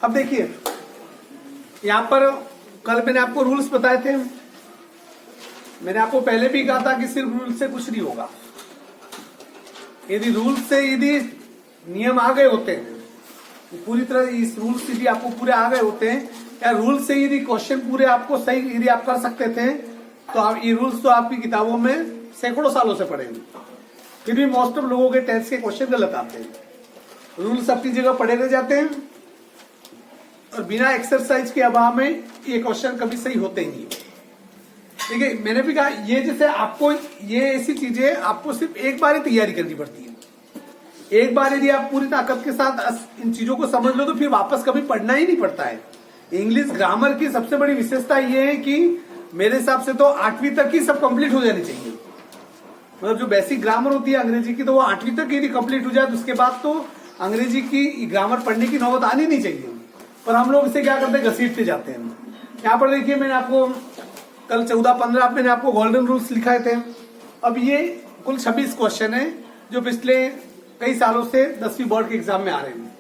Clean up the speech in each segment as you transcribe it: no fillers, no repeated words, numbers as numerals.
अब देखिए यहाँ पर कल मैंने आपको रूल्स बताए थे। मैंने आपको पहले भी कहा था कि सिर्फ रूल से कुछ नहीं होगा। यदि रूल से यदि नियम आ गए होते हैं, पूरी तरह इस रूल से भी आपको पूरे आ गए होते हैं, या रूल से यदि क्वेश्चन पूरे आपको सही यदि आप कर सकते थे, तो आप ये रूल्स तो आपकी किताबों में सैकड़ों सालों से पढ़ेंगे। फिर भी मोस्ट ऑफ लोगों के टेस्ट के क्वेश्चन गलत आते हैं। रूल्स अपनी जगह पढ़े रह जाते हैं और बिना एक्सरसाइज के अभाव में ये क्वेश्चन कभी सही होते ही नहीं। ठीक है, मैंने भी कहा ये जैसे आपको ये ऐसी चीजें आपको सिर्फ एक बार ही तैयारी करनी पड़ती है। एक बार यदि आप पूरी ताकत के साथ इन चीजों को समझ लो तो फिर वापस कभी पढ़ना ही नहीं पड़ता है। इंग्लिश ग्रामर की सबसे बड़ी विशेषता ये है कि मेरे हिसाब से तो 8वीं तक ही सब कंप्लीट हो जानी चाहिए। मतलब जो बेसिक ग्रामर होती है अंग्रेजी की, तो वो 8वीं तक यदि कंप्लीट हो जाए तो उसके बाद तो अंग्रेजी की ग्रामर पढ़ने की नौबत आनी नहीं चाहिए। पर हम लोग इसे क्या करते हैं, घसीटते जाते हैं। यहाँ पर देखिए मैंने आपको कल 14-15 मैंने आपको गोल्डन रूल्स लिखाए थे। अब ये कुल 26 क्वेश्चन है जो पिछले कई सालों से 10वीं बोर्ड के एग्जाम में आ रहे हैं।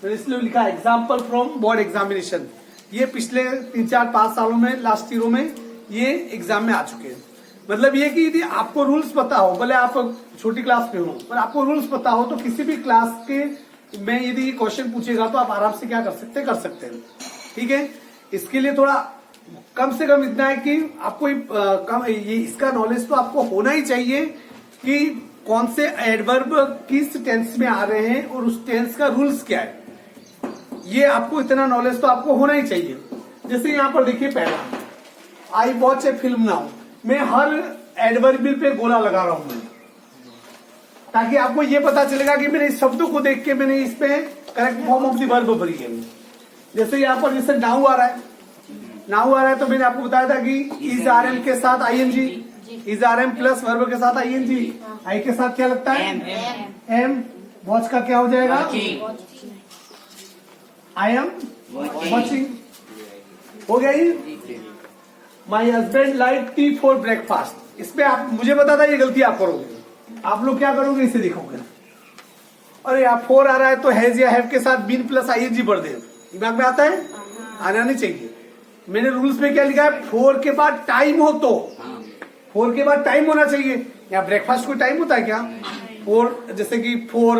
तो इसलिए लिखा एग्जाम्पल फ्रॉम बोर्ड एग्जामिनेशन। ये पिछले 3-4-5 सालों में लास्ट ईयरों में ये एग्जाम में आ चुके हैं। मतलब ये कि यदि आपको रूल्स पता हो, भले आप छोटी क्लास में हो, पर आपको रूल्स पता हो तो किसी भी क्लास के में यदि क्वेश्चन पूछेगा तो आप आराम से क्या कर सकते हैं। ठीक है, इसके लिए थोड़ा कम से कम इतना है कि आपको कम ये इसका नॉलेज तो आपको होना ही चाहिए कि कौन से एडवर्ब किस टेंस में आ रहे हैं और उस टेंस का रूल्स क्या है। ये आपको इतना नॉलेज तो आपको होना ही चाहिए। जैसे यहाँ पर देखिए पहला, I watch A film now. मैं हर एडवर्बियल पे गोला लगा रहा हूं ताकि आपको ये पता चलेगा कि मैंने इस शब्दों को देख के मैंने इस पे correct form of the verb भरी है। जैसे यहाँ पर जैसे नाउ आ रहा है तो मैंने आपको बताया था कि इज आरएम के साथ ING, is are am plus verb के साथ आईएनजी, आई के साथ क्या लगता है एम। वॉच का क्या हो जाएगा, आई एम वॉचिंग। हो गया ये। My husband like T for breakfast. इसमें आप मुझे पता था ये गलती आप करोगे। आप लोग क्या करोगे, इसे देखोगे अरे आप 4 आ रहा है तो हैज या हैव के साथ बीन प्लस आईएनजी पढ़ दे। दिमाग में आता है, आना नहीं चाहिए। मैंने रूल्स में क्या लिखा है, 4 के बाद टाइम हो तो 4 के बाद टाइम होना चाहिए। या ब्रेकफास्ट कोई टाइम होता है क्या? 4 जैसे कि 4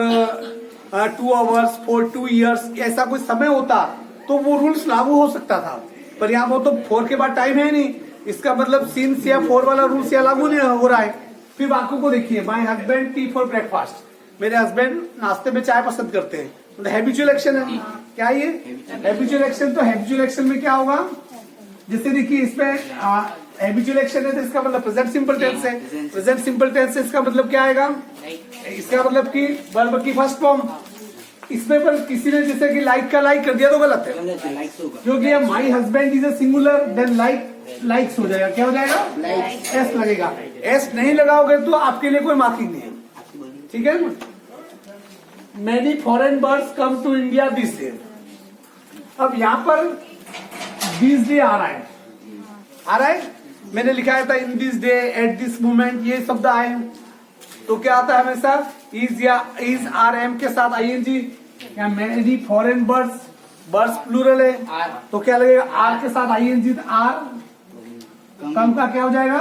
2 आवर्स 4 2 ईयर्स, ऐसा कोई समय होता तो वो रूल्स लागू हो सकता था। पर यहाँ वो तो 4 के बाद टाइम है नहीं, इसका मतलब सिंस या 4 वाला रूल्स या लागू नहीं हो रहा है। फिर वाक्यों को देखिए, my husband T for breakfast. मेरे हस्बैंड नाश्ते में चाय पसंद करते हैं। मतलब हैबिचुअल एक्शन है क्या ये हैबिचुअल एक्शन। तो हैबिचुअल एक्शन में क्या होगा, जैसे देखिए इसमें हैबिचुअल एक्शन है तो इसका मतलब प्रेजेंट सिंपल टेंस है। प्रेजेंट सिंपल टेंस है, इसका मतलब क्या आएगा, इसका मतलब कि वर्ब की फर्स्ट फॉर्म। इसमें पर किसी ने जैसे कि लाइक का लाइक कर दिया तो गलत है, क्योंकि my husband is a singular, then likes हो जाएगा। क्या हो जाएगा, एस लगेगा। एस नहीं लगाओगे तो आपके लिए कोई मार्किंग नहीं है। ठीक है ना। Many foreign birds come to India this day. अब यहाँ पर दिस डे आ रहा है, मैंने लिखा था in this day, at this moment, ये शब्द आए तो क्या आता है हमेशा इज या इज आर एम के साथ आईएनजी। या मैनी फॉरेन बर्ड्स प्लूरल है तो क्या लगेगा, आर के साथ आईएनजी। आर कम का क्या हो जाएगा,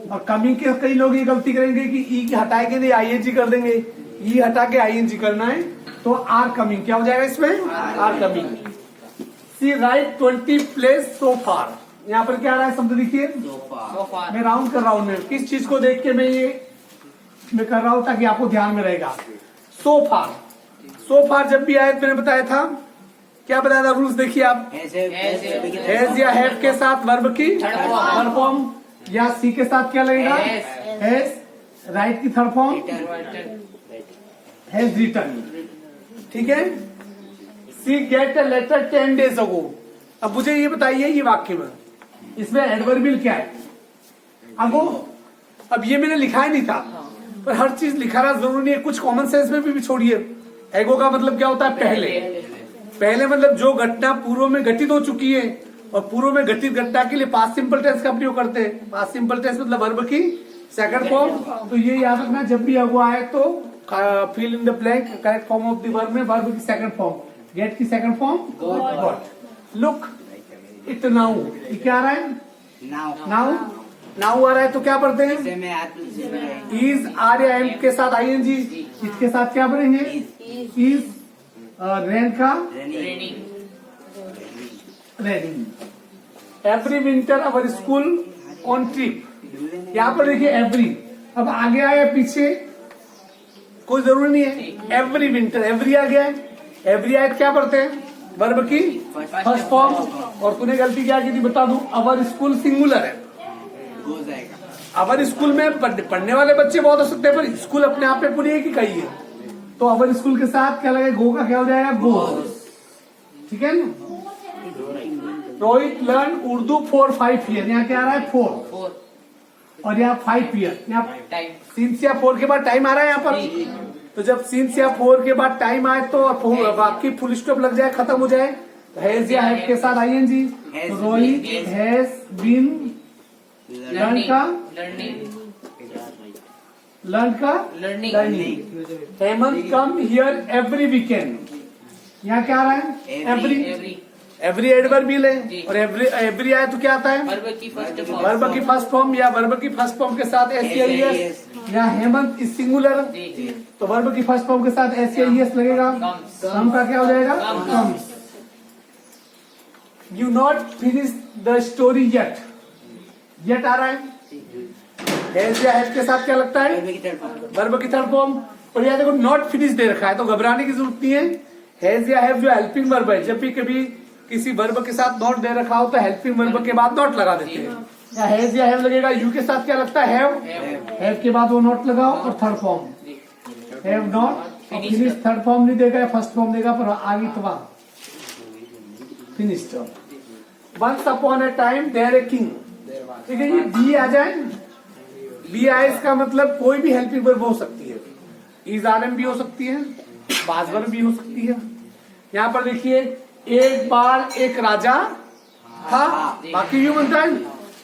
और कमिंग के कई लोग ये गलती करेंगे कि ई के हटाए के लिए आईएनजी कर देंगे। ई हटा के आईएनजी करना है तो आर कमिंग क्या हो जाएगा इसमें, are coming. She write 20 place so far. यहाँ पर क्या आ रहा है शब्द देखिए, मैं राउंड कर रहा हूं। मैं किस चीज को देख के मैं कर रहा हूं ताकि आपको ध्यान में रहेगा। सो फार जब भी आए मैंने बताया था, क्या बताया था रूल्स देखिए आप, हैज या हैव के साथ वर्ब की थर्ड फॉर्म, या सी के साथ क्या लगेगा हैज, राइट की थर्ड फॉर्म हैज रिटन। ठीक है। She get a letter 10 days ago। अब मुझे ये बताइए ये वाक्य में इसमें एडवर्बियल क्या है, अगो। अब ये मैंने लिखा ही नहीं था, पर हर चीज लिखाना जरूरी है। कुछ कॉमन सेंस में भी छोड़िए। एगो का मतलब क्या होता है, पहले मतलब जो घटना पूर्व में घटित हो चुकी है, और पूर्व में घटित घटना के लिए पास्ट सिंपल टेंस का प्रयोग करते हैं। पास्ट सिंपल टेंस मतलब वर्ब की सेकंड फॉर्म। तो ये याद रखना, जब भी अगो आए तो fill in the blank correct form of the verb में वर्ब की सेकंड फॉर्म, गेट की second form got. Look it now, ये क्या आ रहा है? नाउ। नाउ आ रहा है तो क्या पढ़ते हैं? इज आर या एम के साथ आईएनजी, इसके साथ क्या पढ़ेंगे? इज रेन का raining. Every winter our school on trip, यहाँ पर देखिए एवरी, अब आगे आया पीछे कोई जरूरी नहीं है। एवरी विंटर, एवरी आ गया है, एवरी आए क्या पढ़ते हैं? वर्ब की फर्स्ट फॉर्म। और तूने गलती क्या की थी बता दूं, अवर स्कूल सिंगुलर है। अवर स्कूल में पढ़ने वाले बच्चे बहुत हो सकते हैं, पर स्कूल अपने आप में पूरी एक इकाई है, तो अवर स्कूल के साथ क्या लगेगा? गो का क्या हो जाएगा? गोज। ठीक है ना? Rohit learn Urdu for 5 year, यहाँ क्या आ रहा है? 4, और यहाँ 5 ईयर, यहाँ सिंस या 4 के बाद टाइम आ रहा है यहाँ पर। तो जब सिंस या 4 के बाद टाइम आए तो बाकी फुल स्टॉप लग जाए, खत्म हो जाए। हैज या हैव के साथ आईएनजी, तो रोहित हैज बीन लर्न का learning. Hemant come here every weekend, यहाँ क्या आ रहा है? एवरी एडवर्ब भी है, और एवरी आए तो क्या आता है? वर्ब की फर्स्ट फॉर्म, या वर्ब की फर्स्ट फॉर्म के साथ एस, या हेमंत इज सिंगुलर, तो वर्ब की फर्स्ट फॉर्म के साथ एस लगेगा। कम का क्या हो जाएगा? Comes. You not finish the story yet, yet आ रहा है। हैज या हैव के साथ क्या लगता है? वर्ब की थर्ड फॉर्म। और यहाँ देखो नॉट फिनिश दे रखा है, तो घबराने की जरूरत नहीं है। हैज या हैव जो हेल्पिंग वर्ब है, जब भी कभी किसी वर्ब के साथ नॉट दे रखा हो तो हेल्पिंग वर्ब के बाद नॉट लगा देते हैं। या हैज या हैव लगेगा, यू के साथ क्या लगता है? हैव के बाद वो नॉट लगाओ, और third form have not. Finish third form नहीं देगा, फर्स्ट फॉर्म देगा, पर आगे तो finished. Once upon a time there a king, ठीक है। ये बी आ जाए, बी आए इसका मतलब कोई भी हेल्पिंग वर्ब हो सकती है। इज आर एम भी हो सकती है, बाज वर्ब भी हो सकती है। यहाँ पर देखिए एक बार एक राजा था, बाकी यूं बनता है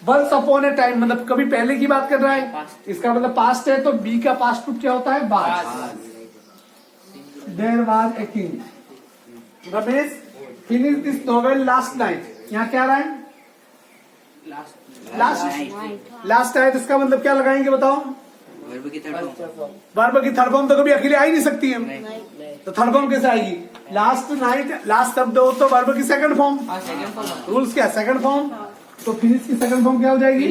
वंस अपॉन ए टाइम, मतलब कभी पहले की बात कर रहा है, इसका मतलब पास्ट है, तो बी का पास्ट रूप क्या होता है? Was. There was a king. Ramesh finish this novel last night, यहाँ क्या रहा है? लास्ट आए, तो इसका मतलब क्या लगाएंगे बताओ? वर्ब की थर्ड फॉर्म तो कभी अकेले आ ही नहीं सकती है, तो थर्ड फॉर्म कैसे आएगी? लास्ट नाइट, लास्ट शब्द हो तो वर्ब की सेकंड फॉर्म। रूल्स क्या? Second form. तो फिनिश की सेकंड फॉर्म क्या हो जाएगी?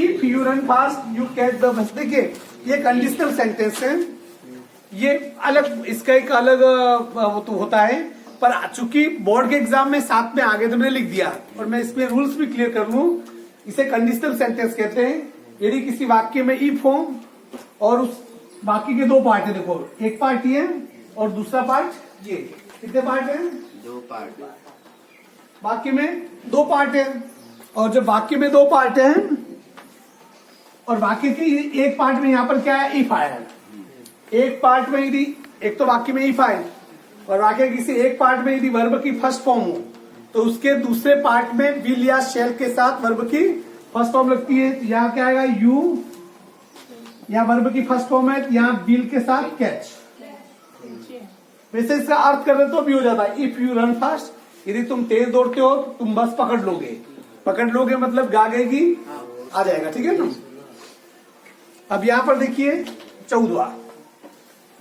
If you run fast you catch the bus. देखिए ये कंडीशनल सेंटेंस है, ये अलग, इसका एक अलग वो तो होता है, पर चूंकि बोर्ड के एग्जाम में साथ में आगे तो मैंने लिख दिया, और मैं इसमें रूल्स भी क्लियर कर लूं। इसे कंडीशनल सेंटेंस कहते हैं। यदि किसी वाक्य में इफ हो और उस बाकी के दो पार्ट है, देखो एक पार्ट ये और दूसरा पार्ट ये, कितने पार्ट है? 2 पार्ट। वाक्य में 2 पार्ट है, और जब वाक्य में 2 पार्ट है और वाक्य की एक पार्ट में यहाँ पर क्या है? इफ आया है। एक पार्ट में यदि, एक तो वाक्य में इफ आए और वाक्य किसी एक पार्ट में यदि वर्ब की फर्स्ट फॉर्म हो, तो उसके दूसरे पार्ट में विल या शैल के साथ वर्ब की फर्स्ट फॉर्म लगती है। यहाँ क्या आएगा? यू, या वर्ब की फर्स्ट फॉर्म है, यहाँ विल के साथ कैच। वैसे इसका अर्थ करें तो भी हो जाता है, इफ यू रन फास्ट, यदि तुम तेज दौड़ते हो तो तुम बस पकड़ लोगे मतलब गागेगी आ जाएगा, ठीक है ना। अब यहाँ पर देखिए 14वां,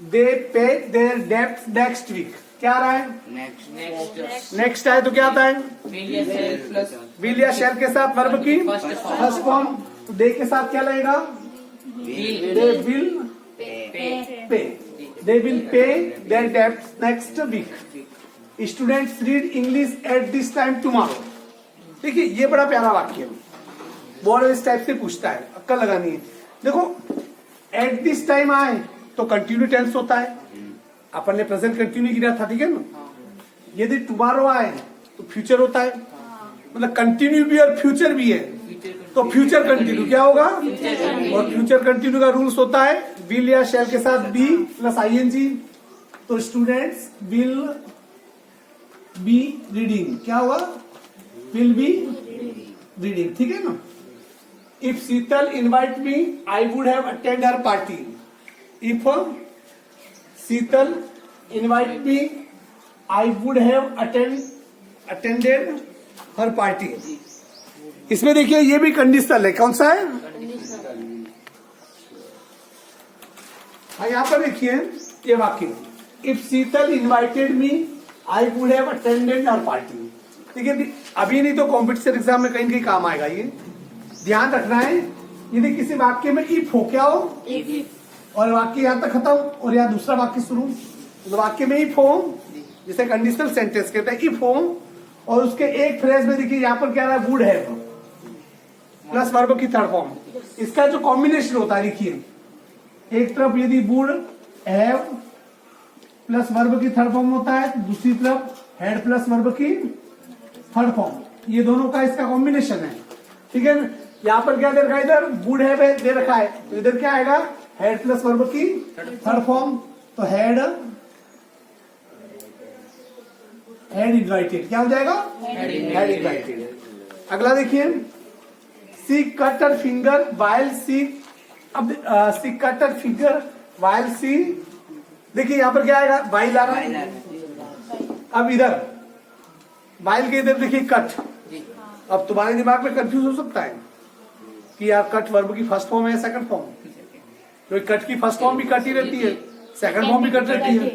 दे पे देयर डेब्ट्स नेक्स्ट वीक, क्या आ रहा है? नेक्स्ट आए तो क्या आता है? विल या शैल के साथ वर्ब की फर्स्ट फॉर्म। तो दे के साथ क्या लगेगा? They will pay, they will pay their debts next week. Students read English at this time tomorrow. देखिए ये बड़ा प्यारा वाक्य है, बोर्ड इस टाइप से पूछता है, अक्कल लगानी है। देखो एट दिस टाइम आए तो कंटिन्यू टेंस होता है, अपन ने प्रेजेंट कंटिन्यू किया था, ठीक है ना। यदि टुमारो आए तो फ्यूचर होता है, मतलब कंटिन्यू भी और फ्यूचर भी है, तो फ्यूचर कंटिन्यू क्या होगा? और फ्यूचर कंटिन्यू का रूल्स होता है विल या शैल के साथ बी प्लस आईएनजी। तो स्टूडेंट्स विल बी रीडिंग, क्या होगा? विल बी रीडिंग, ठीक है ना। If Sheetal invite me I would have attend her party. If Sheetal invite me I would have attended her party. इसमें देखिए ये भी कंडीशनल है, कौन सा है? यहां पर देखिए ये वाक्य, if Sheetal invited me I would have attended her party. ठीक है, अभी नहीं तो कॉम्पिटिशन एग्जाम में कहीं कहीं काम आएगा। ये ध्यान रखना है, यदि किसी वाक्य में इफ हो, क्या हो, और वाक्य यहां तक खत्म और यहाँ दूसरा वाक्य शुरू, तो वाक्य में इफ हो, जिसे कंडीशनल सेंटेंस कहते हैं, इफ हो, और उसके एक फ्रेज में देखिए यहाँ पर क्या रहा है, वुड हैव प्लस वर्ब की थर्ड फॉर्म। इसका जो कॉम्बिनेशन होता है देखिए, एक तरफ यदि वुड हैव प्लस वर्ब की थर्ड फॉर्म होता है, दूसरी तरफ हैड प्लस वर्ब की थर्ड फॉर्म, ये दोनों का इसका कॉम्बिनेशन है। ठीक है, यहाँ पर क्या दे रखा है, इधर वुड हैव दे रखा है, तो इधर क्या आएगा, हैड प्लस वर्ब की थर्ड फॉर्म, तो हैड इनवाइटेड, क्या हो जाएगा, हैड इनवाइटेड। अगला देखिए, सी कट हर फिंगर वाइल सी, अब सी कट हर फिंगर वाइल सी, देखिए यहाँ पर क्या आएगा, वाइल आ रहा है। अब इधर वाइल के इधर देखिए कट, अब तुम्हारे दिमाग में कंफ्यूज हो सकता है कि यार कट वर्ब की फर्स्ट फॉर्म है सेकंड फॉर्म, तो कट की फर्स्ट फॉर्म भी कट ही रहती है, सेकंड फॉर्म भी कट रहती है,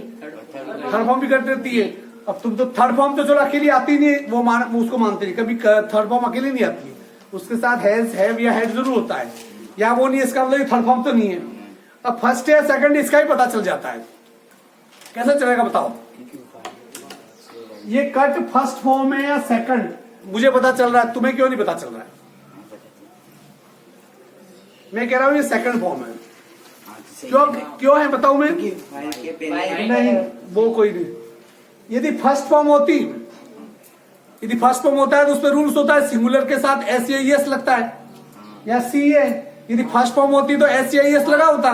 थर्ड फॉर्म भी कट रहती है। अब तुम तो थर्ड फॉर्म तो चलो अकेली आती नहीं, वो उसको मानते नहीं, कभी थर्ड फॉर्म अकेली नहीं आती है, उसके साथ हैज हैव या हैड जरूर होता है, या वो नहीं है, इसका मतलब थर्ड फॉर्म तो नहीं है। अब फर्स्ट है सेकंड इसका ही पता चल जाता है, कैसा चलेगा बताओ, ये कट फर्स्ट फॉर्म है या सेकंड, मुझे पता चल रहा है, तुम्हें क्यों नहीं पता चल रहा है? मैं कह रहा हूं ये सेकंड फॉर्म है, क्यों है बताऊं मैं? नहीं, वो कोई नहीं, यदि फर्स्ट फॉर्म होती, यदि फर्स्ट फॉर्म होता है तो उस पर रूल्स होता है, सिंगुलर के साथ एस या एस लगता है, या सी है, यदि फर्स्ट फॉर्म होती तो एस या एस लगा होता,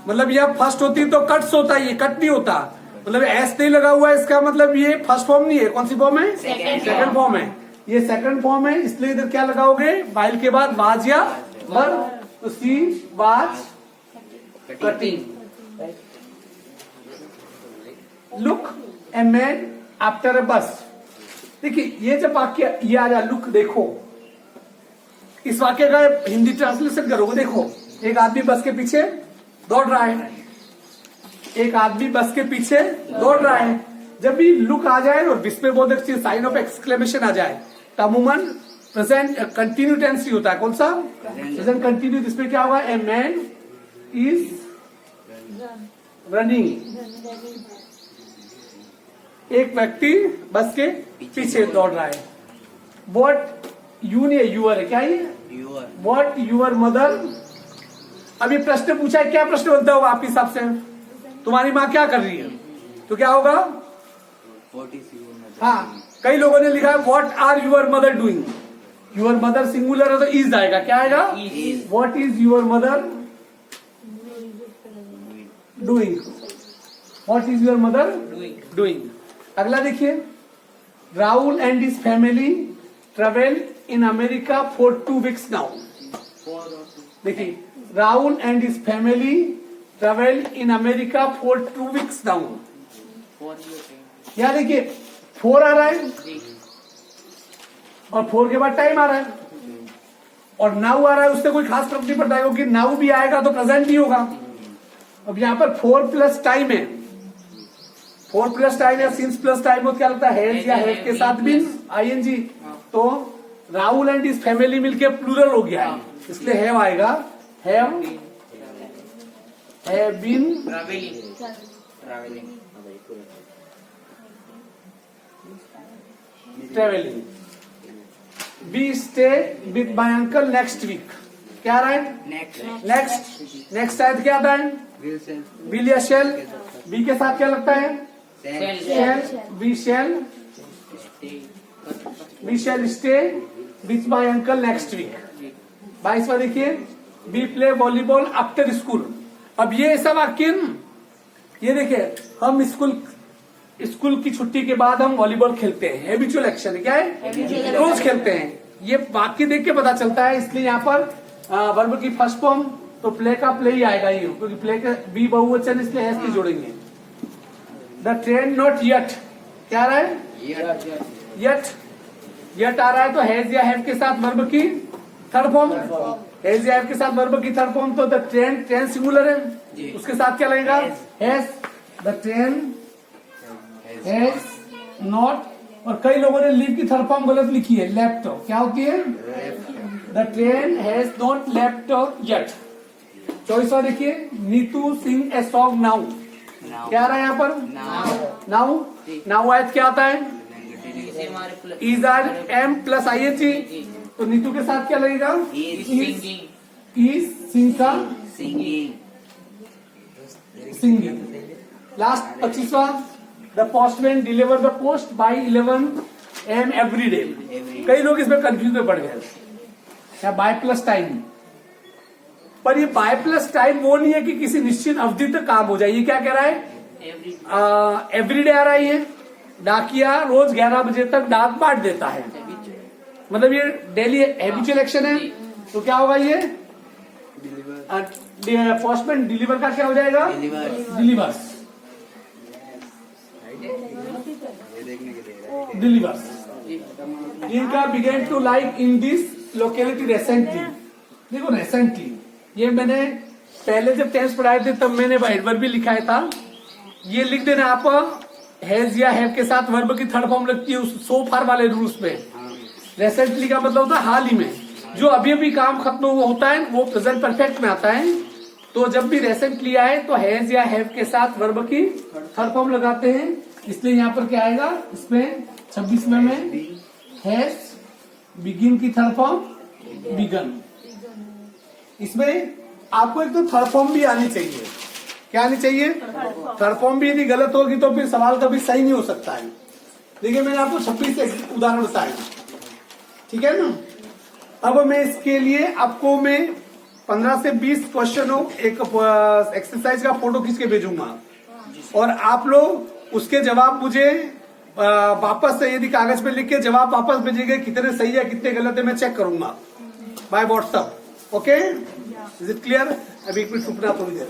मतलब यह फर्स्ट होती तो कट्स होता है, ये कट नहीं होता, मतलब एस नहीं लगा हुआ है, इसका मतलब ये फर्स्ट फॉर्म नहीं है, कौन सी फॉर्म है, सेकंड फॉर्म है, ये सेकंड फॉर्म है, इसलिए इधर क्या लगाओगे, वाइल के बाद वाज या वर, तो she was cutting. Look a man after a bus, देखिए ये जब वाक्य ये आ जाए, लुक देखो, इस वाक्य का हिंदी ट्रांसलेशन करोगे, देखो एक आदमी बस के पीछे दौड़ रहा है, एक आदमी बस के पीछे दौड़ रहा है, जब भी लुक आ जाए और विस्मयबोधक चीज साइन ऑफ एक्सक्लेमेशन आ जाए, तो अमूमन प्रेजेंट कंटिन्यू टेंस ही होता है, कौन सा, प्रेजेंट कंटिन्यू। इसमें क्या होगा, ए मैन इज रनिंग, एक व्यक्ति बस के पीछे दौड़ रहा है। वॉट यू नहीं, यूअर है, क्या ये, वॉट यूअर मदर। अभी प्रश्न पूछा है, क्या प्रश्न बनता होगा आपके हिसाब से, तुम्हारी माँ क्या कर रही है, तो क्या होगा, हाँ, कई लोगों ने लिखा है what are your mother doing, your mother singular है तो इज आएगा, क्या आएगा, what is your mother doing, what is your mother doing. अगला देखिए, Rahul and his family travel in America for 2 weeks now. देखिए, Rahul and his family travel in America for 2 weeks now. यहाँ देखिए 4 आ रहा है और 4 के बाद टाइम आ रहा है, और नाउ आ रहा है, उससे कोई खास फर्क नहीं पड़ता है, क्योंकि नाउ भी आएगा तो प्रेजेंट भी होगा। अब यहाँ पर 4 प्लस टाइम है, 4 प्लस टाइम या सिंस प्लस टाइम हो, क्या लगता है, हैज या हैव के साथ भी आईएनजी, तो राहुल एंड इस फैमिली मिलके प्लूरल हो गया है, इसलिए हैव आएगा, have been travelling. We stay with my uncle next week, क्या रहा है, नेक्स्ट शायद क्या आता है, विल या शेल, बी के साथ क्या लगता है, shall, we shall stay with my uncle next week. 22वां देखिए, we play volleyball after school. अब ये ऐसा वाक्य, ये देखिए, हम स्कूल की छुट्टी के बाद हम वॉलीबॉल खेलते हैं, हैबिचुअल एक्शन है, क्या है, रोज खेलते हैं, ये वाक्य देख के पता चलता है, इसलिए यहाँ पर वर्ब की फर्स्ट फॉर्म तो प्ले का प्ले ही आएगा ये, क्योंकि प्ले का बी बहुवचन इसलिए हैज की जोड़ेंगे। द ट्रेन नॉट येट, क्या आ रहा है? येट। येट आ रहा है तो हैज या हैव के साथ वर्ब की थर्ड फॉर्म, हैज या हैव के साथ वर्ब की थर्ड फॉर्म, तो द ट्रेन, ट्रेन सिंगुलर है, उसके साथ क्या लगेगा? Has. The train has not, और कई लोगों ने लीव की थर्ड फॉर्म गलत लिखी है, लेफ्ट। क्या होती है? The train has not left yet. Choice और देखिए, नीतू सिंग ए सॉन्ग नाउ, क्या आ रहा है यहाँ पर? नाउ। नाउ आयत क्या आता है? Is are am plus I H E, तो नीतू के साथ क्या लगेगा? इज सिंग का सिंगिंग। लास्ट 25वां, the postman deliver the post by 11 AM every day. कई लोग इसमें कंफ्यूज में पड़ गए, या बाय प्लस टाइम, पर ये बाय प्लस टाइम वो नहीं है कि किसी निश्चित अवधि तक काम हो जाए। ये क्या कह रहा है? एवरी डे आ रहा है। ये डाकिया रोज 11 बजे तक डाक बांट देता है, मतलब ये डेली हैबिचुअल एक्शन है, तो क्या होगा ये? पोस्टमैन डिलीवर का क्या हो जाएगा? डिलीवर्स। डिलीवर्स। इनका began to like in this locality recently. देखो रिसेंटली, ये मैंने पहले जब टेंस पढ़ाए थे तब मैंने एडवर्ब भी लिखा था। ये लिख देना आप, हैज या हैव के साथ वर्ब की थर्ड फॉर्म लगती है उस सो फार वाले रूल्स में। रिसेंटली का मतलब होता है हाल ही में, जो अभी अभी काम खत्म होता है वो प्रेजेंट परफेक्ट में आता है। तो जब भी रिसेंटली आए तो हैज या हैव के साथ वर्ब की थर्ड फॉर्म लगाते हैं, इसलिए यहाँ पर क्या आएगा? इसमें 26वें में हैज, बिगिन की थर्ड फॉर्म बिगन। इसमें आपको एक तो थर्ड फॉर्म भी आनी चाहिए। क्या आनी चाहिए? थर्ड फॉर्म भी यदि गलत होगी तो फिर सवाल कभी सही नहीं हो सकता है। देखिए मैंने आपको 26 उदाहरण बताए, ठीक है ना। अब मैं इसके लिए आपको मैं 15 से 20 क्वेश्चनों एक एक्सरसाइज का फोटो खींच के भेजूंगा, और आप लोग उसके जवाब मुझे वापस से यदि कागज पे लिख के जवाब वापस भेजेंगे, कितने सही है कितने गलत है मैं चेक करूंगा by WhatsApp. Okay, is it clear? अभी एक मिनट रुकना थोड़ी देर।